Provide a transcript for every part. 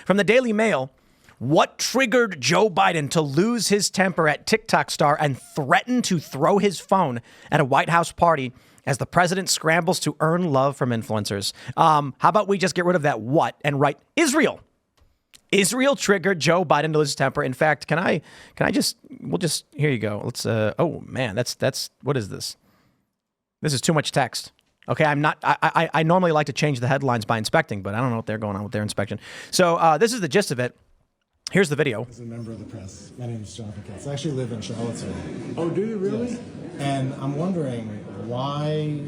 From the Daily Mail, what triggered Joe Biden to lose his temper at TikTok star and threaten to throw his phone at a White House party as the president scrambles to earn love from influencers? How about we just get rid of that what and write Israel? Israel triggered Joe Biden to lose his temper. In fact, we'll just, here you go. Let's, oh man, that's, what is this? This is too much text. Okay, I normally like to change the headlines by inspecting, but I don't know what they're going on with their inspection. So this is the gist of it. Here's the video. As a member of the press, my name is Jonathan Katz. I actually live in Charlottesville. Oh, do you really? Yes. And I'm wondering why.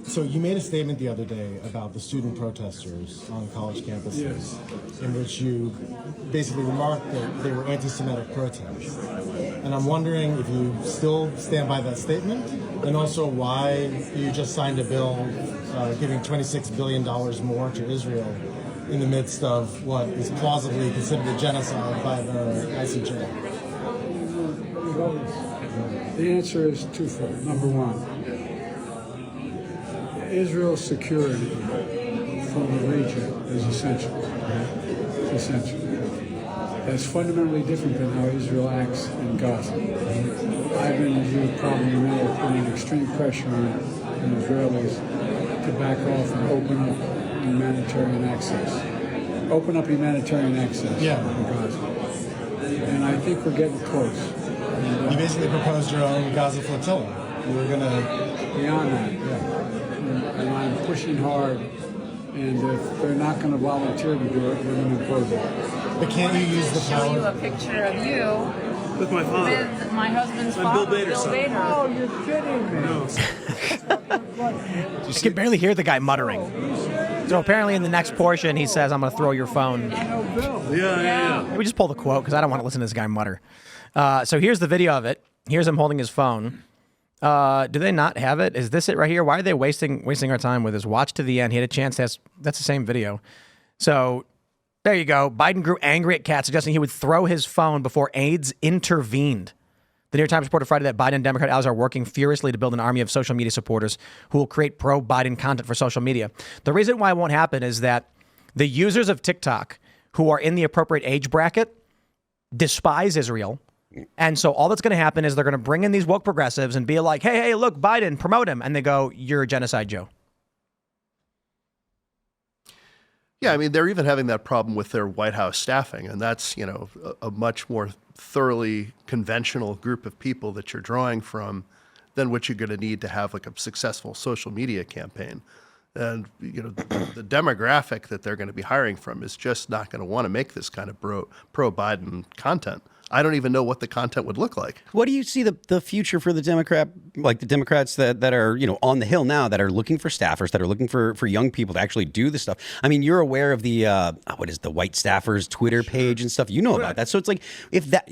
So you made a statement the other day about the student protesters on college campuses, Yes. in which you basically remarked that they were anti-Semitic protests. And I'm wondering if you still stand by that statement, and also why you just signed a bill giving $26 billion more to Israel in the midst of what is plausibly considered a genocide by the ICJ. The answer is twofold. Number one, Israel's security from the region is essential. It's essential. That's fundamentally different than how Israel acts in Gaza. I've been, as you probably know, putting extreme pressure on the Israelis to back off and open up humanitarian access. Open up humanitarian access in Gaza. And I think we're getting close. And, you basically proposed your own Gaza flotilla. You were going to... Beyond that, and I'm pushing hard, and if they're not going to volunteer to do it, we're going to impose it. But can't you use the Show you power? a picture of you With my father. with my husband's I'm father, Bill Bader's son. Bader. Oh, you're kidding me. No. You can barely hear the guy muttering. So apparently in the next portion, he says, I'm going to throw your phone. Yeah. Maybe just pull the quote because I don't want to listen to this guy mutter. So here's the video of it. Here's him holding his phone. Do they not have it? Is this it right here? Why are they wasting our time with this? Watch to the end. He had a chance. That's the same video. So there you go. Biden grew angry at Katz, suggesting he would throw his phone before aides intervened. The New York Times reported Friday that Biden and Democrat allies are working furiously to build an army of social media supporters who will create pro-Biden content for social media. The reason why it won't happen is that the users of TikTok who are in the appropriate age bracket despise Israel. And so all that's going to happen is they're going to bring in these woke progressives and be like, hey, look, Biden, promote him. And they go, you're a genocide Joe. Yeah, I mean, they're even having that problem with their White House staffing. And that's, a much more thoroughly conventional group of people that you're drawing from than what you're going to need to have like a successful social media campaign. And, the demographic that they're going to be hiring from is just not going to want to make this kind of pro-Biden content. I don't even know what the content would look like. What do you see the future for the Democrats that are, on the Hill now, that are looking for staffers, that are looking for young people to actually do this stuff? I mean, you're aware of the, what is the White Staffers Twitter page and stuff. You know about that. So it's like, if that,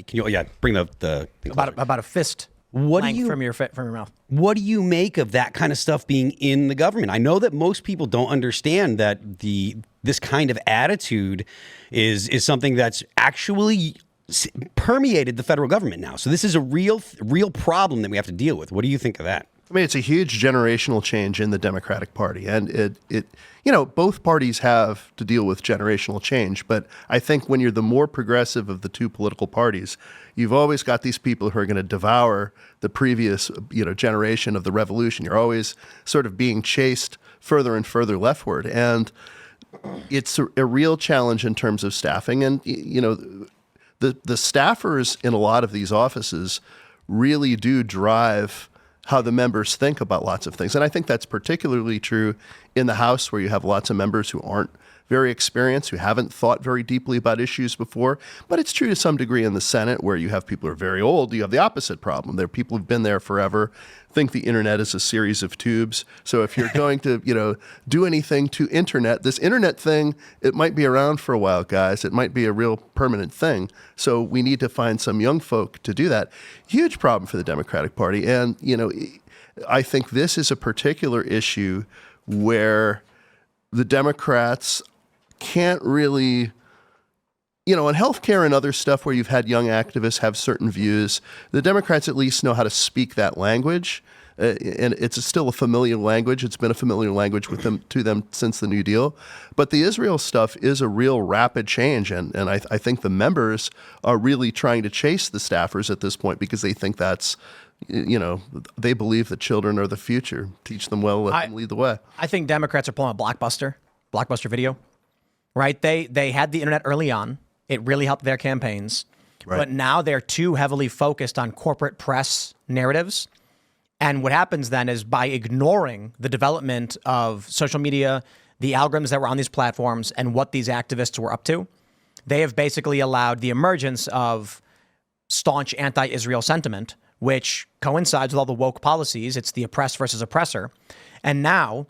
bring the thing about a fist. What do length you from your mouth? What do you make of that kind of stuff being in the government? I know that most people don't understand that this kind of attitude is something that's actually permeated the federal government now. So this is a real problem that we have to deal with. What do you think of that? I mean, it's a huge generational change in the Democratic Party, and it both parties have to deal with generational change. But I think when you're the more progressive of the two political parties, you've always got these people who are going to devour the previous, generation of the revolution. You're always sort of being chased further and further leftward, and it's a real challenge in terms of staffing. And the staffers in a lot of these offices really do drive how the members think about lots of things. And I think that's particularly true in the House, where you have lots of members who aren't very experienced, who haven't thought very deeply about issues before. But it's true to some degree in the Senate, where you have people who are very old. You have the opposite problem. There are people who've been there forever, think the internet is a series of tubes. So if you're going to, do anything to internet, this internet thing, it might be around for a while, guys. It might be a real permanent thing. So we need to find some young folk to do that. Huge problem for the Democratic Party. And, I think this is a particular issue where the Democrats can't really, on healthcare and other stuff where you've had young activists have certain views, the Democrats at least know how to speak that language. and it's still a familiar language. It's been a familiar language with them to them since the New Deal. But the Israel stuff is a real rapid change, and I think the members are really trying to chase the staffers at this point because they think that's, they believe that children are the future. Teach them well, let them lead the way. I think Democrats are pulling a Blockbuster video, right? They had the internet early on. It really helped their campaigns. Right. But now they're too heavily focused on corporate press narratives. And what happens then is by ignoring the development of social media, the algorithms that were on these platforms, and what these activists were up to, they have basically allowed the emergence of staunch anti-Israel sentiment, which coincides with all the woke policies. It's the oppressed versus oppressor. And now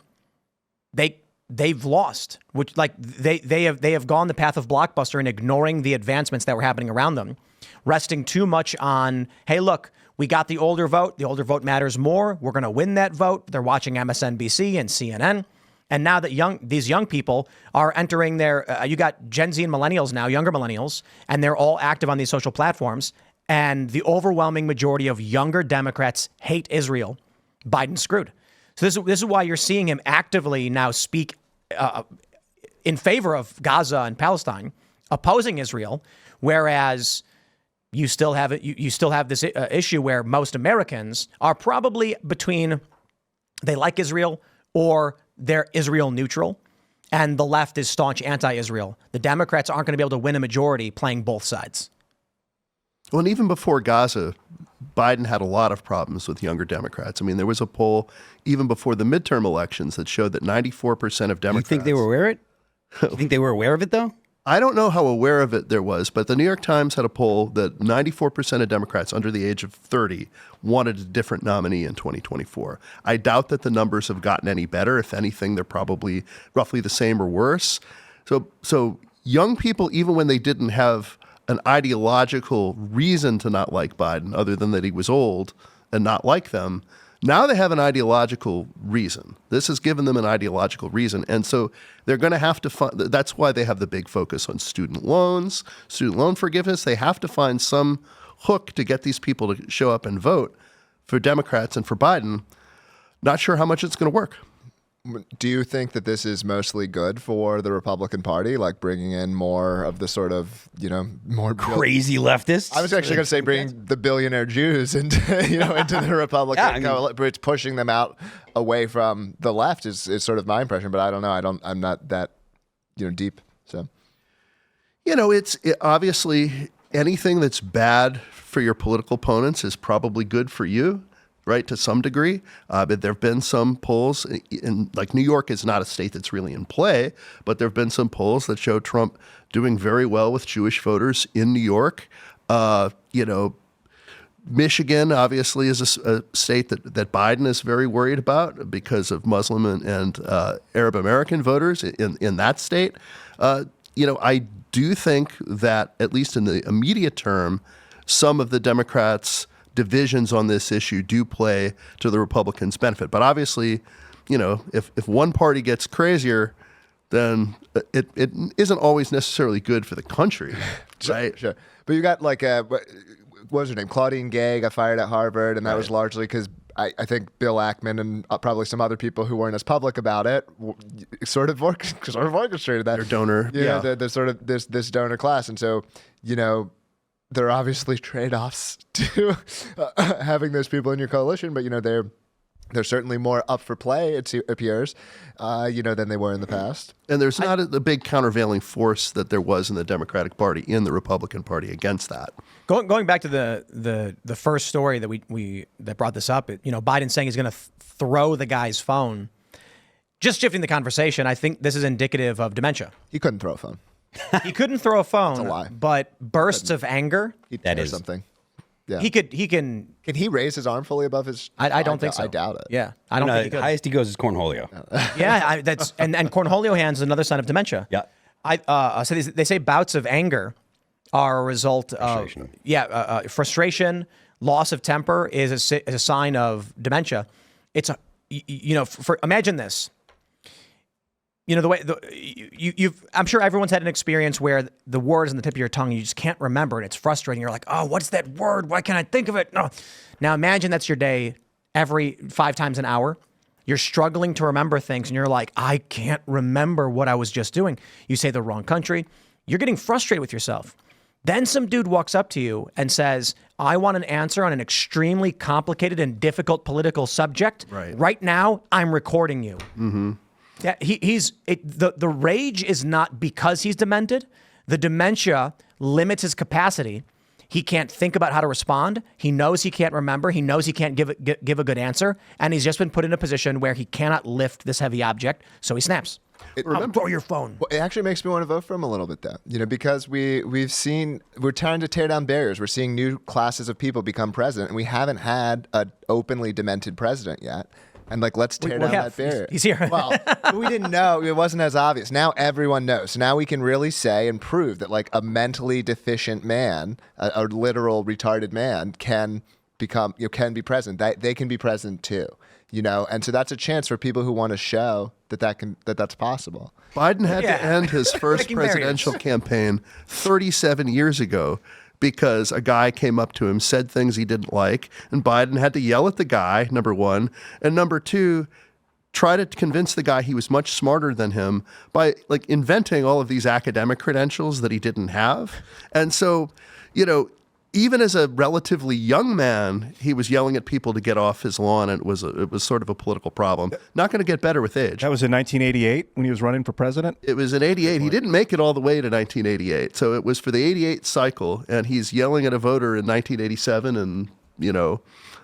they've lost, which like they have gone the path of Blockbuster and ignoring the advancements that were happening around them, resting too much on, hey, look, we got the older vote. The older vote matters more. We're going to win that vote. They're watching MSNBC and CNN. And now that these young people are entering you got Gen Z and millennials now, younger millennials, and they're all active on these social platforms. And the overwhelming majority of younger Democrats hate Israel. Biden's screwed. So this is why you're seeing him actively now speak in favor of Gaza and Palestine, opposing Israel, whereas you still have this issue where most Americans are probably between they like Israel or they're Israel neutral, and the left is staunch anti-Israel. The Democrats aren't going to be able to win a majority playing both sides. Well, and even before Gaza, Biden had a lot of problems with younger Democrats. I mean, there was a poll even before the midterm elections that showed that 94% of Democrats... You think they were aware of it? You think they were aware of it, though? I don't know how aware of it there was, but the New York Times had a poll that 94% of Democrats under the age of 30 wanted a different nominee in 2024. I doubt that the numbers have gotten any better. If anything, they're probably roughly the same or worse. So young people, even when they didn't have an ideological reason to not like Biden, other than that he was old and not like them, now they have an ideological reason. This has given them an ideological reason. And so they're going to have to find, that's why they have the big focus on student loans, student loan forgiveness. They have to find some hook to get these people to show up and vote for Democrats and for Biden. Not sure how much it's going to work. Do you think that this is mostly good for the Republican Party, like bringing in more of the sort of, more crazy leftists? I was actually going to say bringing the billionaire Jews into, into the Republican, it's pushing them out away from the left is sort of my impression, but I don't know. I'm not that, deep. So, it's obviously anything that's bad for your political opponents is probably good for you. Right, to some degree. But there have been some polls, like New York is not a state that's really in play, but there have been some polls that show Trump doing very well with Jewish voters in New York. Michigan obviously is a state that Biden is very worried about because of Muslim and Arab American voters in that state. I do think that, at least in the immediate term, some of the Democrats' divisions on this issue do play to the Republicans' benefit. But obviously, if one party gets crazier, then it isn't always necessarily good for the country, right? Sure. But you got what was her name? Claudine Gay got fired at Harvard, and that was largely because I think Bill Ackman and probably some other people who weren't as public about it sort of orchestrated that. Their donor. The sort of this donor class. And so, there are obviously trade-offs to having those people in your coalition, but they're certainly more up for play, it appears, than they were in the past. And there's not a big countervailing force that there was in the Democratic Party in the Republican Party against that. Going back to the first story that that brought this up, Biden saying he's going to throw the guy's phone. Just shifting the conversation, I think this is indicative of dementia. He couldn't throw a phone. He couldn't throw a phone. That's a lie. But bursts of anger. That is something. Yeah. He can. Can he raise his arm fully above his? I don't think so. I doubt it. Yeah, I don't think he could. Highest he goes is cornholio. Yeah, that's and cornholio hands is another sign of dementia. Yeah. So they say bouts of anger are a result of frustration, loss of temper is a sign of dementia. It's imagine this. The way I'm sure everyone's had an experience where the word is on the tip of your tongue and you just can't remember it. It's frustrating. You're like, oh, what's that word? Why can't I think of it? No. Now imagine that's your day every 5 times an hour. You're struggling to remember things and you're like, I can't remember what I was just doing. You say the wrong country. You're getting frustrated with yourself. Then some dude walks up to you and says, I want an answer on an extremely complicated and difficult political subject. Right now, I'm recording you. Yeah, the rage is not because he's demented. The dementia limits his capacity. He can't think about how to respond. He knows he can't remember. He knows he can't give a good answer. And he's just been put in a position where he cannot lift this heavy object. So he snaps. Throw your phone. Well, it actually makes me want to vote for him a little bit, though. Because we're trying to tear down barriers. We're seeing new classes of people become president, and we haven't had an openly demented president yet. And let's tear down that barrier. He's here. Well, we didn't know. It wasn't as obvious. Now everyone knows. So now we can really say and prove that a mentally deficient man, a literal retarded man, can become, can be president. They can be president too. And so that's a chance for people who want to show that's possible. Biden had to end his first presidential campaign 37 years ago because a guy came up to him, said things he didn't like, and Biden had to yell at the guy, number one, and number two, try to convince the guy he was much smarter than him by inventing all of these academic credentials that he didn't have. And so, even as a relatively young man, he was yelling at people to get off his lawn, and it was sort of a political problem. Not going to get better with age. That was in 1988 when he was running for president? It was in 88. He didn't make it all the way to 1988. So it was for the 88 cycle, and he's yelling at a voter in 1987, and,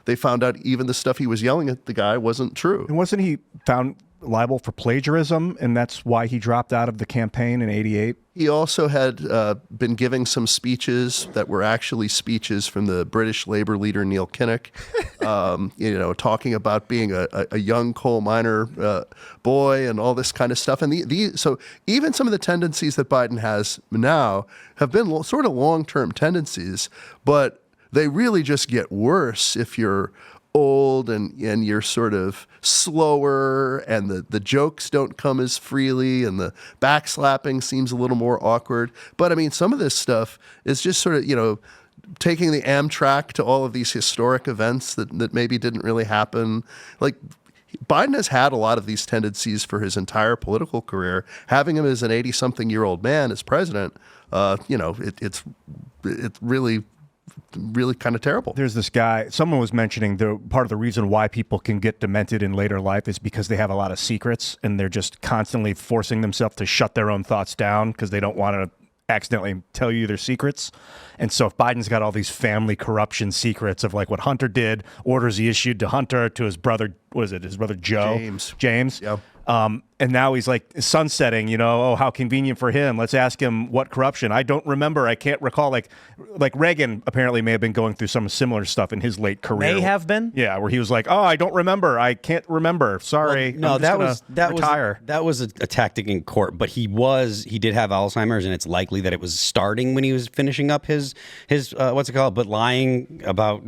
they found out even the stuff he was yelling at the guy wasn't true. And wasn't he found liable for plagiarism, and that's why he dropped out of the campaign in 88? He also had been giving some speeches that were actually speeches from the British Labour leader Neil Kinnock, talking about being a young coal miner boy and all this kind of stuff. And so even some of the tendencies that Biden has now have been sort of long-term tendencies, but they really just get worse if you're old and you're sort of slower and the jokes don't come as freely and the backslapping seems a little more awkward. But I mean, some of this stuff is just sort of, taking the Amtrak to all of these historic events that maybe didn't really happen. Biden has had a lot of these tendencies for his entire political career. Having him as an 80-something-year-old man as president, it's really kind of terrible. There's this guy, someone was mentioning part of the reason why people can get demented in later life is because they have a lot of secrets and they're just constantly forcing themselves to shut their own thoughts down because they don't want to accidentally tell you their secrets. And so if Biden's got all these family corruption secrets of what Hunter did, orders he issued to Hunter, to his brother, his brother Joe? James. Yep. And now he's sunsetting, how convenient for him. Let's ask him what corruption. I don't remember. I can't recall. Like Reagan apparently may have been going through some similar stuff in his late career. May have been? Yeah, where he was like, I don't remember. I can't remember. Sorry. Well, no, that was a tactic in court, but he did have Alzheimer's, and it's likely that it was starting when he was finishing up his what's it called? But lying about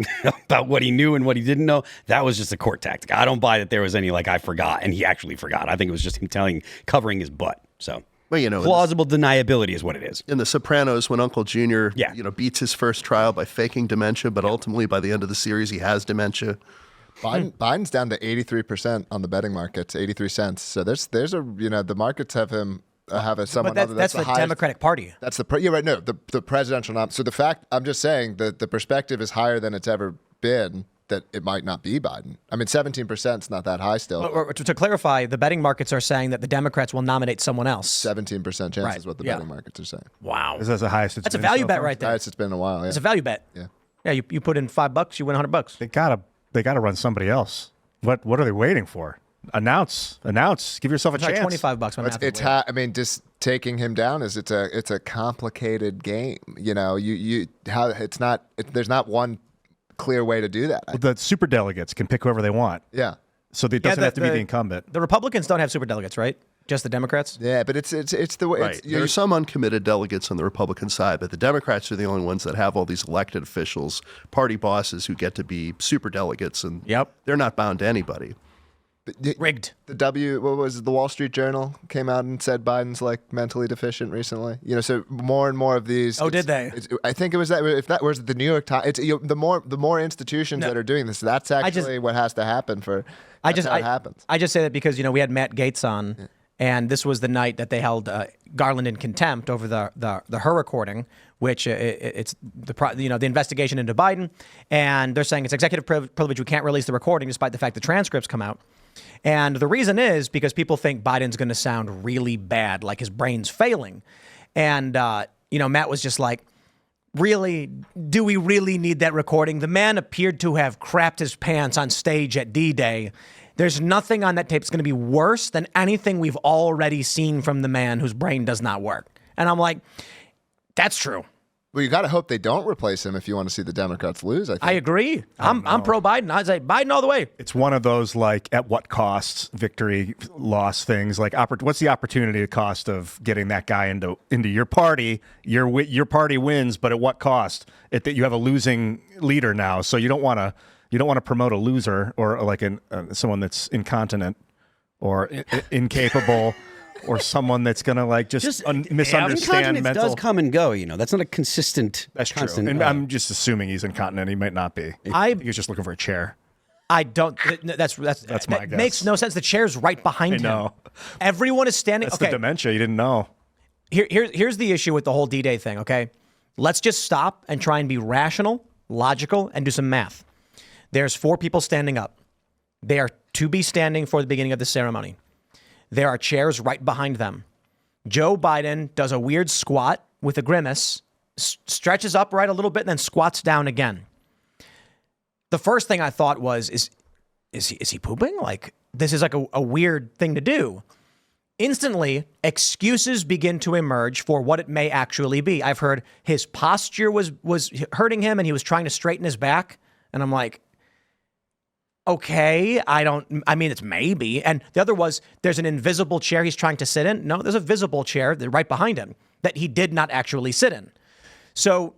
what he knew and what he didn't know, that was just a court tactic. I don't buy that there was any I forgot, and he actually forgot. I think it was just him covering his butt. So plausible deniability is what it is. In The Sopranos, when Uncle Junior beats his first trial by faking dementia, but ultimately by the end of the series he has dementia. Biden's down to 83% on the betting markets, 83 cents. So there's a the markets have him have a someone but other that's the Democratic Party. That's you're right. No, the presidential nom. So the fact I'm just saying that the perspective is higher than it's ever been. That it might not be Biden. I mean, 17% is not that high still. To clarify, the betting markets are saying that the Democrats will nominate someone else. 17% chance is what the betting markets are saying. Wow. Is that the highest it's That's a been value so bet far? right there. Highest it's been in a while, yeah. It's a value bet. Yeah. Yeah, you put in $5, you win $100. They gotta run somebody else. What are they waiting for? Announce. Give yourself a chance. $25. My math is weird. Just taking him down is it's a complicated game. There's not one clear way to do that. The superdelegates can pick whoever they want. Yeah. So it doesn't have to be the incumbent. The Republicans don't have superdelegates, right? Just the Democrats? Yeah, but it's the way. Right. There are some uncommitted delegates on the Republican side, but the Democrats are the only ones that have all these elected officials, party bosses who get to be superdelegates, and they're not bound to anybody. Rigged. What was it, the Wall Street Journal came out and said Biden's like mentally deficient recently. So more and more of these. Oh, did they? I think it was that. If that was the New York Times, it's the more institutions that are doing this. That's actually what has to happen for. How it happens. I just say that because we had Matt Gaetz on, and this was the night that they held Garland in contempt over the her recording, which it's the investigation into Biden, and they're saying it's executive privilege. We can't release the recording despite the fact the transcripts come out. And the reason is because people think Biden's going to sound really bad, like his brain's failing. And, Matt was just like, really, do we really need that recording? The man appeared to have crapped his pants on stage at D-Day. There's nothing on that tape that's going to be worse than anything we've already seen from the man whose brain does not work. And I'm like, that's true. Well, you got to hope they don't replace him if you want to see the Democrats lose. I think. I agree. I'm pro Biden. I say Biden all the way. It's one of those like at what cost victory loss things. Like what's the opportunity cost of getting that guy into your party? Your party wins, but at what cost? That you have a losing leader now, so you don't want to promote a loser or like someone that's incontinent or incapable. Or someone that's going to misunderstand incontinence mental. does come and go, That's not a consistent. That's true. constant, And I'm just assuming he's incontinent. He might not be. I think he's just looking for a chair. I don't. That's my guess. Makes no sense. The chair's right behind him. know. Everyone is standing. That's the dementia. You didn't know. Here's the issue with the whole D-Day thing. Okay, let's just stop and try and be rational, logical, and do some math. There's 4 people standing up. They are to be standing for the beginning of the ceremony. There are chairs right behind them. Joe Biden does a weird squat with a grimace, stretches upright a little bit, and then squats down again. The first thing I thought was, is he pooping? Like, this is like a weird thing to do. Instantly, excuses begin to emerge for what it may actually be. I've heard his posture was hurting him and he was trying to straighten his back. And I'm like, okay, it's maybe. And the other was, there's an invisible chair he's trying to sit in. No, there's a visible chair right behind him that he did not actually sit in. So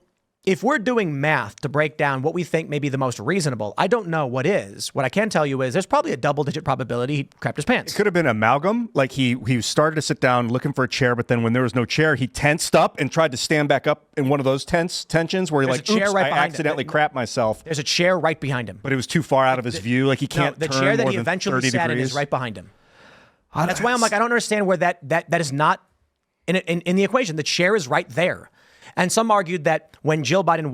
if we're doing math to break down what we think may be the most reasonable, I don't know what is. What I can tell you is there's probably a double-digit probability he crapped his pants. It could have been amalgam. Like he started to sit down looking for a chair, but then when there was no chair, he tensed up and tried to stand back up in one of those tensions where There's like, a chair oops, right I behind accidentally him. crapped myself. There's a chair right behind him. But it was too far out of his view. Like he can't the turn chair that more he than eventually 30 sat degrees. in is right behind him. That's why I'm like, I don't understand where that is not in the equation. The chair is right there. And some argued that when Jill Biden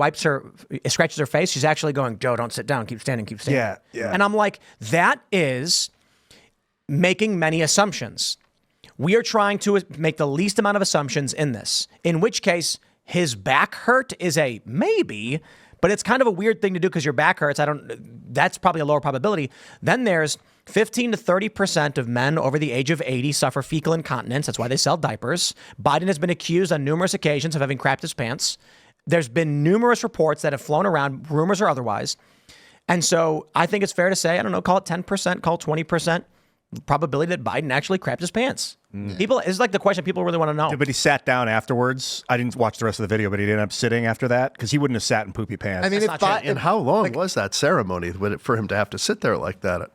scratches her face, she's actually going, Joe, don't sit down. Keep standing, keep standing. Yeah. And I'm like, that is making many assumptions. We are trying to make the least amount of assumptions in this, in which case his back hurt is a maybe, but it's kind of a weird thing to do because your back hurts. That's probably a lower probability. Then there's 15 to 30% of men over the age of 80 suffer fecal incontinence. That's why they sell diapers. Biden has been accused on numerous occasions of having crapped his pants. There's been numerous reports that have flown around, rumors or otherwise. And so I think it's fair to say, call it 10%, call it 20% probability that Biden actually crapped his pants. It's like the question people really want to know. Yeah, but he sat down afterwards. I didn't watch the rest of the video, but he ended up sitting after that because he wouldn't have sat in poopy pants. I mean, And how long was that ceremony for him to have to sit there like that?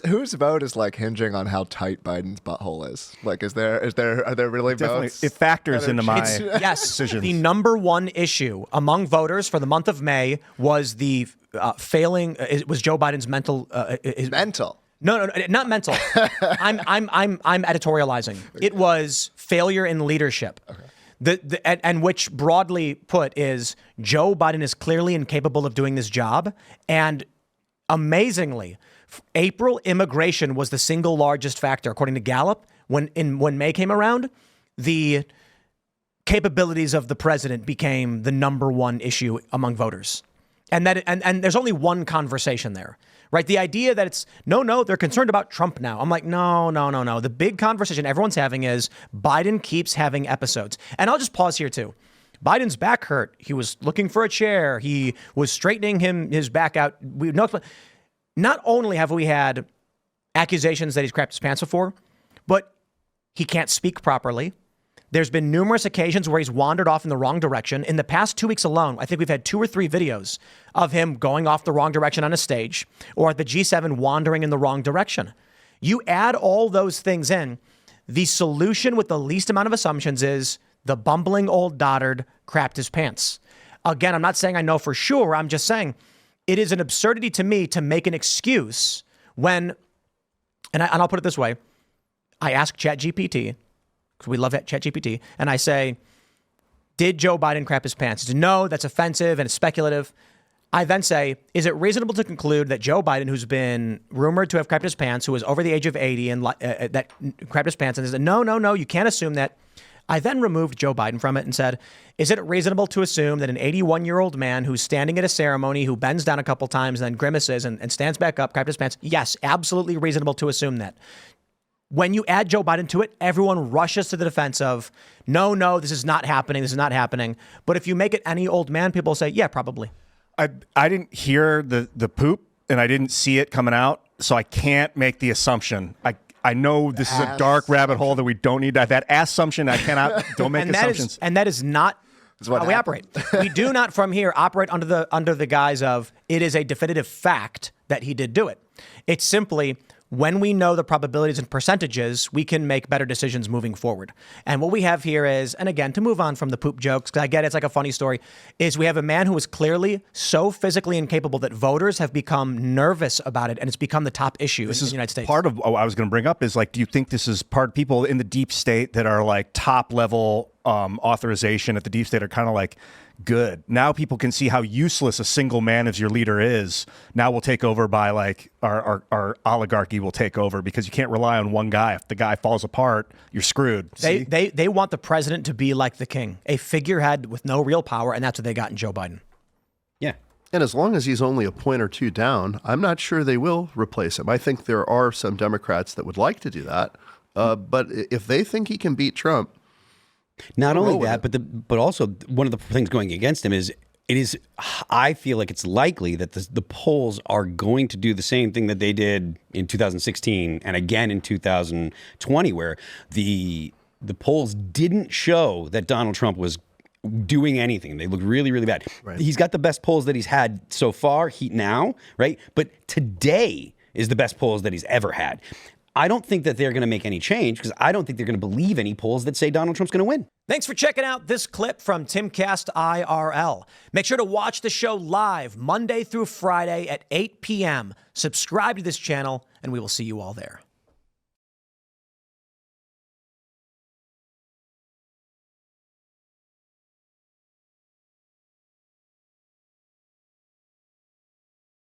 Whose vote is like hinging on how tight Biden's butthole is? Like, are there really Definitely, votes? it factors into my Yes, decisions. the number one issue among voters for the month of May was the failing. It was Joe Biden's mental. Mental. No, not mental. I'm editorializing. It was failure in leadership. Okay. And which broadly put is Joe Biden is clearly incapable of doing this job. And amazingly, April immigration was the single largest factor, according to Gallup. When May came around, the capabilities of the president became the number one issue among voters. And there's only one conversation there. Right? The idea that it's, no, they're concerned about Trump now. I'm like, no. The big conversation everyone's having is Biden keeps having episodes. And I'll just pause here too. Biden's back hurt. He was looking for a chair. He was straightening his back out. Not only have we had accusations that he's crapped his pants before, but he can't speak properly. There's been numerous occasions where he's wandered off in the wrong direction. In the past 2 weeks alone, I think we've had 2 or 3 videos of him going off the wrong direction on a stage or at the G7 wandering in the wrong direction. You add all those things in, the solution with the least amount of assumptions is the bumbling old dotard crapped his pants. Again, I'm not saying I know for sure. I'm just saying it is an absurdity to me to make an excuse when, and I'll put it this way. I ask ChatGPT, because we love ChatGPT, and I say, did Joe Biden crap his pants? He says, no, that's offensive and it's speculative. I then say, is it reasonable to conclude that Joe Biden, who's been rumored to have crapped his pants, who is over the age of 80 and that crapped his pants, and said, no, you can't assume that. I then removed Joe Biden from it and said, is it reasonable to assume that an 81-year-old man who's standing at a ceremony, who bends down a couple times and then grimaces and stands back up, crapped his pants? Yes, absolutely reasonable to assume that. When you add Joe Biden to it, everyone rushes to the defense of, no, this is not happening. This is not happening. But if you make it any old man, people say, yeah, probably. I didn't hear the poop and I didn't see it coming out, so I can't make the assumption. I know this is a dark rabbit hole that we don't need. That assumption, I cannot, don't make assumptions. And that is not how we operate. We do not from here operate under the guise of it is a definitive fact that he did do it. It's simply when we know the probabilities and percentages, we can make better decisions moving forward. And what we have here is, and again, to move on from the poop jokes, because I get it's like a funny story, is we have a man who is clearly so physically incapable that voters have become nervous about it, and it's become the top issue in the United States. Part of what I was going to bring up is, like, do you think this is part of people in the deep state that are like top level authorization at the deep state are kind of like, good. Now people can see how useless a single man as your leader is. Now we'll take over by like our oligarchy will take over because you can't rely on one guy. If the guy falls apart, you're screwed. They want the president to be like the king, a figurehead with no real power, and that's what they got in Joe Biden. Yeah. And as long as he's only a point or two down, I'm not sure they will replace him. I think there are some Democrats that would like to do that. But if they think he can beat Trump, not only that, but also one of the things going against him is I feel like it's likely that the polls are going to do the same thing that they did in 2016 and again in 2020, where the polls didn't show that Donald Trump was doing anything. They looked really, really bad. Right. He's got the best polls that he's had so far now, right? But today is the best polls that he's ever had. I don't think that they're going to make any change because I don't think they're going to believe any polls that say Donald Trump's going to win. Thanks for checking out this clip from Timcast IRL. Make sure to watch the show live Monday through Friday at 8 p.m. Subscribe to this channel, and we will see you all there.